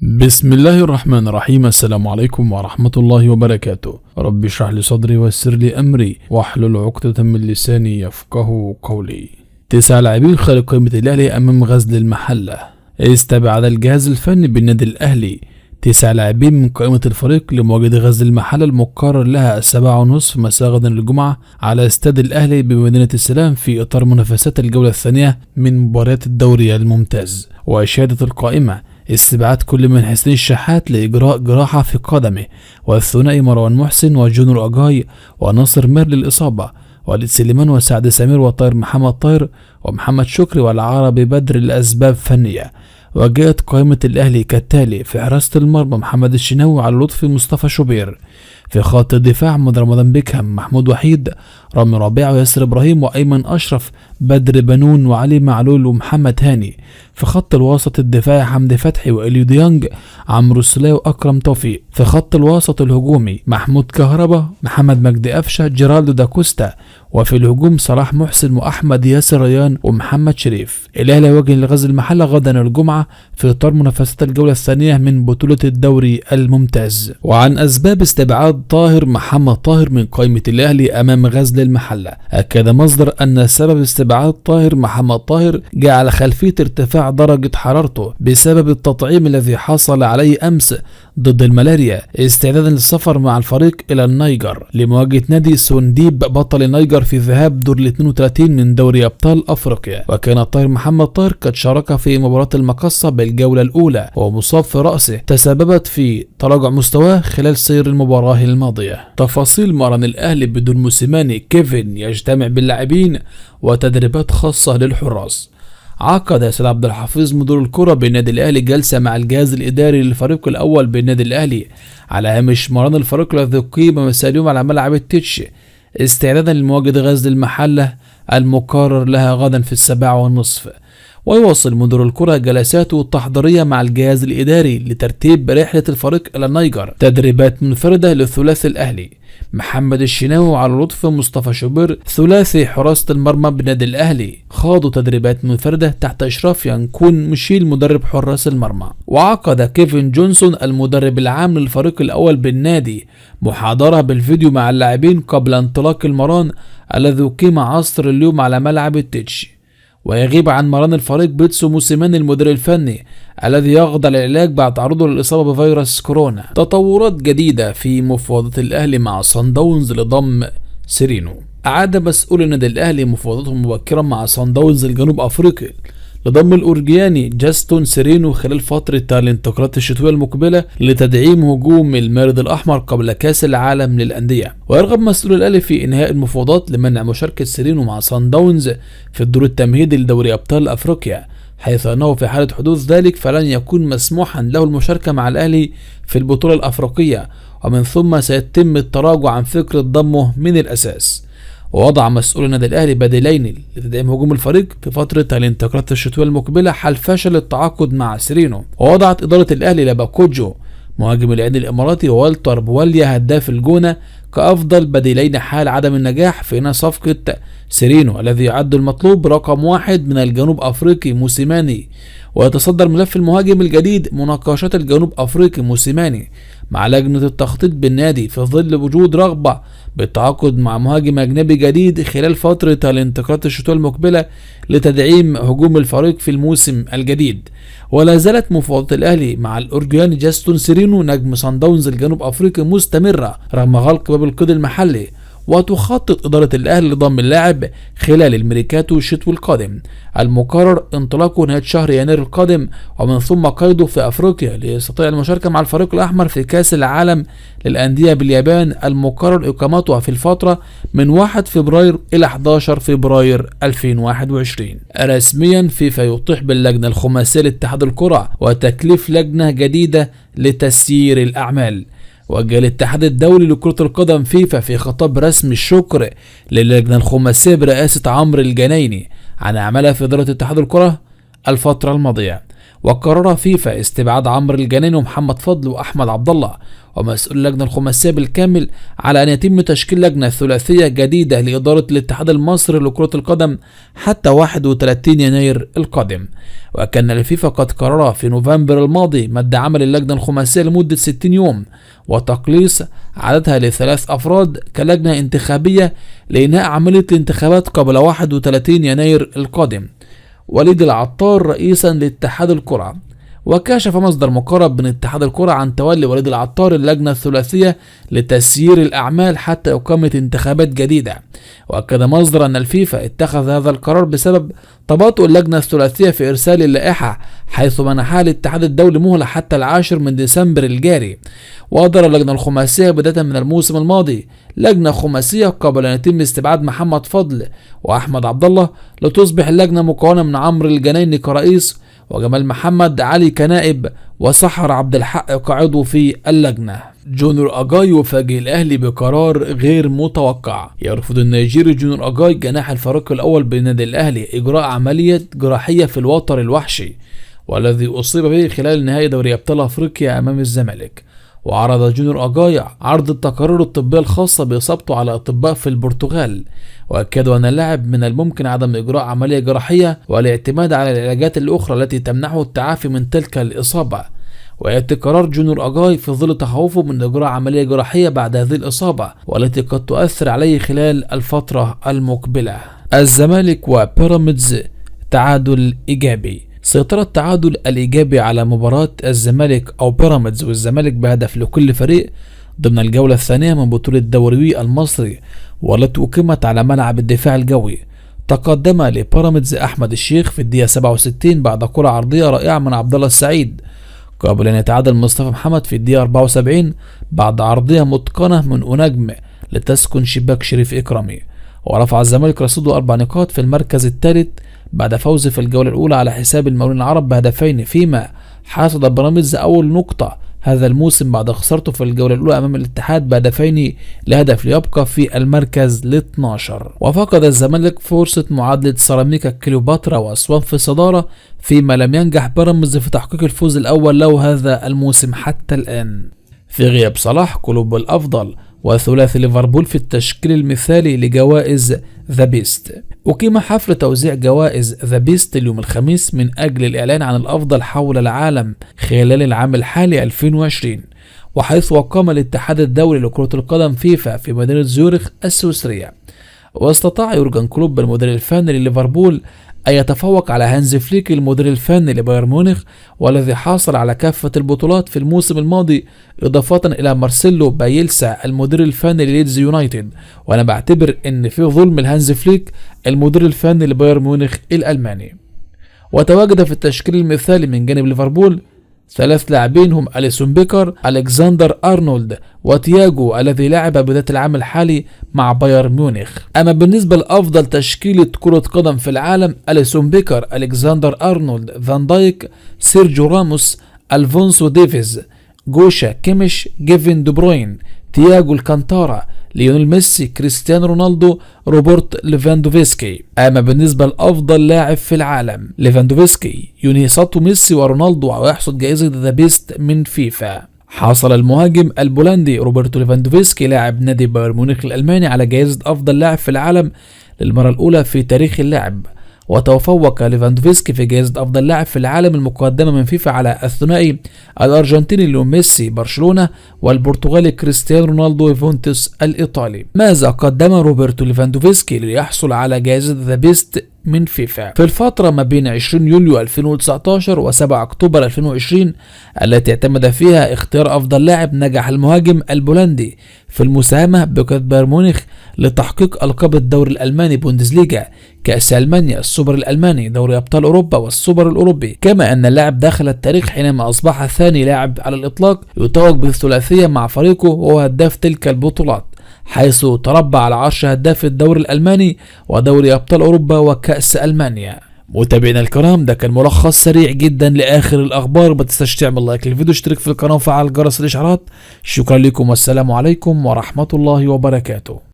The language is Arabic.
بسم الله الرحمن الرحيم. السلام عليكم ورحمة الله وبركاته. رب اشرح لي صدري ويسر لي أمري واحلل عقدة من لساني يفقه قولي. 9 لاعبين خارج قائمة الأهلي أمام غزل المحلة. استبعد الجهاز الفني بالنادي الأهلي 9 لاعبين من قائمة الفريق لمواجهة غزل المحلة المقرر لها 7:30 مساء غدا الجمعة على استاد الأهلي بمدينة السلام في إطار منافسات الجولة الثانية من مباريات الدوري الممتاز. وأشادت القائمة استبعاد كل من حسين الشحات لإجراء جراحة في قدمه، والثنائي مروان محسن وجونر أجاي وناصر مير للإصابة، وليد سليمان وسعد سمير وطاهر محمد طاهر ومحمد شكري والعربي بدر لأسباب فنية. وجاءت قائمة الأهلي كالتالي: في حراسة المرمى محمد الشناوي على لطفي مصطفى شوبير، في خط الدفاع محمد رمضان بيكهام محمود وحيد رامي ربيعة وياسر إبراهيم وأيمن أشرف بدر بنون وعلي معلول ومحمد هاني، في خط الوسط الدفاعي حمدي فتحي وإليو ديانج عمرو السولية وأكرم توفيق، في خط الوسط الهجومي محمود كهربا محمد مجدي قفشة جيرالدو داكوستا، وفي الهجوم صلاح محسن وأحمد ياسر ريان ومحمد شريف. الأهلي يواجه غزل المحلة غدا الجمعة في إطار منافسات الجولة الثانية من بطولة الدوري الممتاز. وعن أسباب استبعاد طاهر محمد طاهر من قائمة الأهلي أمام غزل المحلة، أكد مصدر أن سبب استبعاد طاهر محمد طاهر جاء على خلفية ارتفاع درجة حرارته بسبب التطعيم الذي حصل عليه أمس ضد الملاريا، استعدادا للسفر مع الفريق إلى النيجر لمواجهة نادي سونديب بطل النيجر في ذهاب دور ال 32 من دوري أبطال أفريقيا. وكان طاهر محمد طاهر قد شارك في مباراة المقصة بالجولة الأولى ومصاب في رأسه تسببت في تراجع مستواه خلال سير المباراة الماضية. تفاصيل مران الأهلي بدون موسيماني: كيفن يجتمع باللاعبين وتدريبات خاصة للحراس. عقد سيد عبد الحفيظ مدير الكرة بالنادي الأهلي جلسة مع الجهاز الإداري للفريق الأول بالنادي الأهلي على هامش مران الفريق الذي قيم مساء اليوم على ملعب التتش استعدادا لمواجهة غزل المحلة المقرر لها غدا في 7:30. ويواصل مدير الكرة جلساته التحضيرية مع الجهاز الإداري لترتيب رحلة الفريق إلى النيجر. تدريبات منفردة للثلاثي الأهلي محمد الشناوي على لطفي مصطفى شوبير ثلاثي حراسة المرمى بالنادي الأهلي خاضوا تدريبات منفردة تحت إشراف ينكون ميشيل مدرب حراس المرمى. وعقد كيفن جونسون المدرب العام للفريق الأول بالنادي محاضرة بالفيديو مع اللاعبين قبل انطلاق المران الذي أقيم عصر اليوم على ملعب التتش. ويغيب عن مران الفريق بيتسو موسيماني المدير الفني الذي يخضع للعلاج بعد تعرضه للإصابة بفيروس كورونا. تطورات جديدة في مفاوضات الأهلي مع صن داونز لضم سيرينو. أعاد مسؤول النادي الأهلي مفاوضاته مبكرا مع صن داونز الجنوب أفريقي لضم الأورجياني جاستون سيرينو خلال فترة الانتقالات الشتوية المقبلة لتدعيم هجوم المارد الأحمر قبل كأس العالم للأندية. ويرغب مسؤول الأهلي في إنهاء المفاوضات لمنع مشاركة سيرينو مع صن داونز في الدور التمهيدي لدوري أبطال أفريقيا، حيث أنه في حالة حدوث ذلك فلن يكون مسموحا له المشاركة مع الأهلي في البطولة الأفريقية، ومن ثم سيتم التراجع عن فكرة ضمه من الأساس. ووضع مسؤول النادي الأهلي بديلين لتدعيم هجوم الفريق في فترة الانتقالات الشتوية المقبلة حال فشل التعاقد مع سيرينو. ووضعت إدارة الأهلي لاباكوجو مهاجم العين الإماراتي ووالتر بواليا هداف الجونة كأفضل بديلين حال عدم النجاح في إنهاء صفقة سيرينو الذي يعد المطلوب رقم 1 من الجنوب أفريقي موسيماني. ويتصدر ملف المهاجم الجديد مناقشات الجنوب أفريقي موسيماني مع لجنة التخطيط بالنادي في ظل وجود رغبة بالتعاقد مع مهاجم أجنبي جديد خلال فترة الانتقالات الشتوية المقبلة لتدعيم هجوم الفريق في الموسم الجديد. ولا زالت مفاوضات الأهلي مع الأورجياني جاستون سيرينو نجم صن داونز الجنوب أفريقي مستمرة رغم غلق باب القيد المحلي. وتخطط إدارة الأهلي لضم اللاعب خلال الميركاتو الشتوي القادم المقرر انطلاقه نهاية شهر يناير القادم، ومن ثم قيده في أفريقيا ليستطيع المشاركة مع الفريق الأحمر في كأس العالم للأندية باليابان المقرر إقامتها في الفترة من 1 فبراير إلى 11 فبراير 2021. رسميا فيفا يطيح باللجنة الخماسية لاتحاد الكرة وتكليف لجنة جديدة لتسيير الأعمال. وجه الاتحاد الدولي لكرة القدم فيفا في خطاب رسمي الشكر للجنة الخماسية برئاسة عمرو الجنايني عن عملها في إدارة اتحاد الكرة الفترة الماضية. وقرر فيفا استبعاد عمرو الجنايني ومحمد فضل وأحمد عبد الله ومسؤول اللجنة الخماسية بالكامل على أن يتم تشكيل لجنة ثلاثية جديدة لإدارة الاتحاد المصري لكرة القدم حتى 31 يناير القادم. وكان الفيفا قد قرر في نوفمبر الماضي مد عمل اللجنة الخماسية لمدة 60 يوم وتقليص عددها ل3 أفراد كلجنة انتخابية لإنهاء عملية الانتخابات قبل 31 يناير القادم. وليد العطار رئيسا لاتحاد الكرة. وكشف مصدر مقرب من اتحاد الكرة عن تولي وليد العطار اللجنة الثلاثية لتسيير الأعمال حتى إقامة انتخابات جديدة. وأكد مصدر أن الفيفا اتخذ هذا القرار بسبب تباطؤ اللجنة الثلاثية في إرسال اللائحة، حيث منحها الاتحاد الدولي مهلة حتى 10 من ديسمبر الجاري. وأدار اللجنة الخماسية بداية من الموسم الماضي لجنة خماسية قبل أن يتم استبعاد محمد فضل وأحمد عبد الله لتصبح اللجنة مكونة من عمرو الجنايني كرئيس وجمال محمد علي كنائب وسحر عبد الحق كعضو في اللجنة. جونيور أجاي يفاجئ الأهلي بقرار غير متوقع. يرفض النيجيري جونيور أجاي جناح الفريق الأول بالنادي الأهلي إجراء عملية جراحية في الوتر الوحشي والذي أصيب به خلال نهائي دوري أبطال أفريقيا أمام الزمالك. وعرض جونيور أجاي عرض التقارير الطبية الخاصة بإصابته على أطباء في البرتغال، وأكدوا أن اللاعب من الممكن عدم إجراء عملية جراحية والاعتماد على العلاجات الأخرى التي تمنحه التعافي من تلك الإصابة. ويأتي قرار جونيور أجاي في ظل تخوفه من إجراء عملية جراحية بعد هذه الإصابة والتي قد تؤثر عليه خلال الفترة المقبلة. الزمالك وبيراميدز تعادل إيجابي. سيطرة التعادل الإيجابي على مباراة الزمالك أو بيراميدز والزمالك بهدف لكل فريق ضمن الجولة الثانية من بطولة الدوري المصري والتي أقيمت على ملعب الدفاع الجوي. تقدم لبيراميدز أحمد الشيخ في الدقيقة 67 بعد كرة عرضية رائعة من عبد الله السعيد، قبل أن يتعادل مصطفى محمد في الدقيقة 74 بعد عرضية متقنة من أنجم لتسكن شباك شريف إكرامي. ورفع الزمالك رصيده 4 نقاط في المركز الثالث بعد فوزه في الجولة الأولى على حساب المقاولين العرب بهدفين، فيما حصد بيراميدز أول نقطة هذا الموسم بعد خسارته في الجولة الأولى أمام الاتحاد بهدفين لهدف ليبقى في المركز ال12. وفقد الزمالك فرصة معادلة سيراميكا كليوباترا وأسوان في الصدارة، فيما لم ينجح بيراميدز في تحقيق الفوز الأول له هذا الموسم حتى الآن. في غياب صلاح كلوب الأفضل وثلاثي ليفربول في التشكيل المثالي لجوائز ذا بيست. أقيم حفل توزيع جوائز ذا بيست اليوم الخميس من أجل الإعلان عن الأفضل حول العالم خلال العام الحالي 2020، وحيث أقام الاتحاد الدولي لكرة القدم فيفا في مدينة زيورخ السويسرية. واستطاع يورجن كلوب المدير الفني لليفربول أن يتفوق على هانز فليك المدير الفني لبايرن ميونخ والذي حاصل على كافة البطولات في الموسم الماضي، إضافة إلى مارسيلو بايلسا المدير الفني لليدز يونايتد. وأنا بعتبر إن في ظلم لهانز فليك المدير الفني لبايرن ميونخ الألماني. وتواجد في التشكيل المثالي من جانب ليفربول 3 لاعبين هم أليسون بيكر، ألكسندر أرنولد وتياجو الذي لعب بداية العام الحالي مع بايرن ميونخ. أما بالنسبة لأفضل تشكيلة كرة قدم في العالم، أليسون بيكر، ألكسندر أرنولد، فان دايك، سيرجيو راموس، ألفونسو ديفيز، جوشا كيميش، كيفن دي بروين، تياجو الكانتارا، ليونيل ميسي، كريستيانو رونالدو، روبرت ليفاندوفسكي. أما بالنسبة لأفضل لاعب في العالم، ليفاندوفسكي ينهي سطو ميسي ورونالدو ويحصد جائزة ذا بيست من فيفا. حصل المهاجم البولندي روبرتو ليفاندوفسكي لاعب نادي بايرن ميونخ الألماني على جائزة أفضل لاعب في العالم للمرة الأولى في تاريخ اللعب. وتفوق ليفاندوفسكي في جائزة أفضل لاعب في العالم المقدمة من فيفا على الثنائي الأرجنتيني ليو ميسي برشلونة والبرتغالي كريستيانو رونالدو يوفنتوس الإيطالي. ماذا قدم روبرتو ليفاندوفسكي ليحصل على جائزة ذا بيست من فيفا في الفترة ما بين 20 يوليو 2019 و7 أكتوبر 2020 التي اعتمد فيها اختيار أفضل لاعب؟ نجح المهاجم البولندي في المساهمة بقيادة بايرن ميونخ لتحقيق ألقاب الدوري الألماني بوندسليجا، كأس ألمانيا، السوبر الألماني، دوري أبطال أوروبا والسوبر الأوروبي. كما أن اللاعب دخل التاريخ حينما أصبح ثاني لاعب على الإطلاق يتوج بالثلاثية مع فريقه وهو هداف تلك البطولات، حيث تربع على عرش هداف الدوري الألماني ودوري أبطال أوروبا وكأس ألمانيا. متابعينا الكرام، ده كان ملخص سريع جدا لآخر الأخبار. ما تنساش تعمل لايك للفيديو، اشترك في القناة وفعل جرس الإشعارات. شكرا لكم والسلام عليكم ورحمة الله وبركاته.